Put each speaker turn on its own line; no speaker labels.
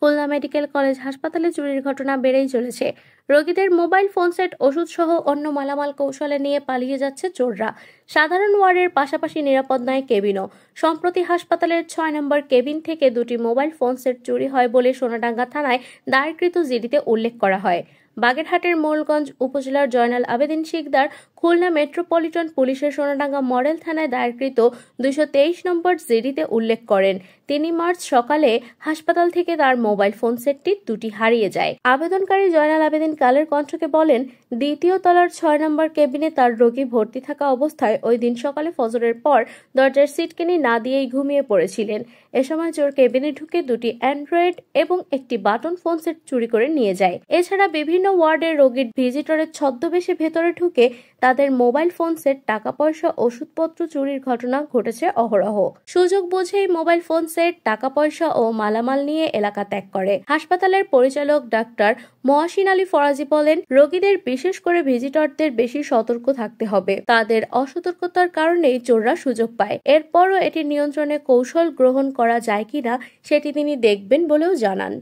Khulna medical college হাসপাতালে চুরির ঘটনা বেড়েই চলেছে। রোগীদের মোবাইল ফোন সেট, ওষুধ সহ অন্য মালামাল কৌশলে নিয়ে পালিয়ে যাচ্ছে চোররা। সাধারণ ওয়ার্ডের পাশাপাশি নিরাপদ নয় কেবিনও। সম্প্রতি হাসপাতালের 6 নম্বর কেবিন থেকে 2টি মোবাইল ফোন সেট চুরি হয় বলে সোনাডাঙ্গা থানায় দায়েরকৃত জিডিতে উল্লেখ করা হয়। বাগেরহাটের মোড়লগঞ্জ উপজেলার জয়নাল আবেদিন শিকদার খুলনা মেট্রোপলিটন পুলিশের সোনাডাঙ্গা মডেল থানায় দায়েরকৃত 223 নম্বর জিডিতে উল্লেখ করেন, 3 মার্চ সকালে হাসপাতাল থেকে তার মোবাইল ফোন সেটটি 2টি হারিয়ে যায়। আবেদনকারী জয়নাল আবেদিন কালের কণ্ঠকে বলেন, দ্বিতীয় তলার 6 নম্বর কেবিনে তার রোগী ভর্তি থাকা অবস্থায় ওই দিন সকালে ফজরের পর দরজার সিটকেনি না দিয়েই ঘুমিয়ে পড়েছিলেন। এ সময় চোর কেবিনে ঢুকে 2টি অ্যান্ড্রয়েড এবং একটি বাটন ফোন সেট চুরি করে নিয়ে যায়। এছাড়া বিভিন্ন ওয়ার্ডের রোগীর ভিজিটরের ছদ্মবেশে ভেতরে ঢুকে তাদের মোবাইল ফোন সেট, টাকা পয়সা, ওষুধপত্র চুরির ঘটনা ঘটেছে অহরহ। সুযোগ বুঝেই মোবাইল ফোন সেট, টাকা পয়সা ও মালামাল নিয়ে এলাকা ত্যাগ করে। হাসপাতালের পরিচালক ডাক্তার মহসিন আলী ফরাজি বলেন, রোগীদের বিশেষ করে ভিজিটরদের বেশি সতর্ক থাকতে হবে। তাদের অসতর্কতার কারণেই চোররা সুযোগ পায়। এরপরও এটি নিয়ন্ত্রণে কৌশল গ্রহণ করা যায় কিনা সেটি তিনি দেখবেন বলেও জানান।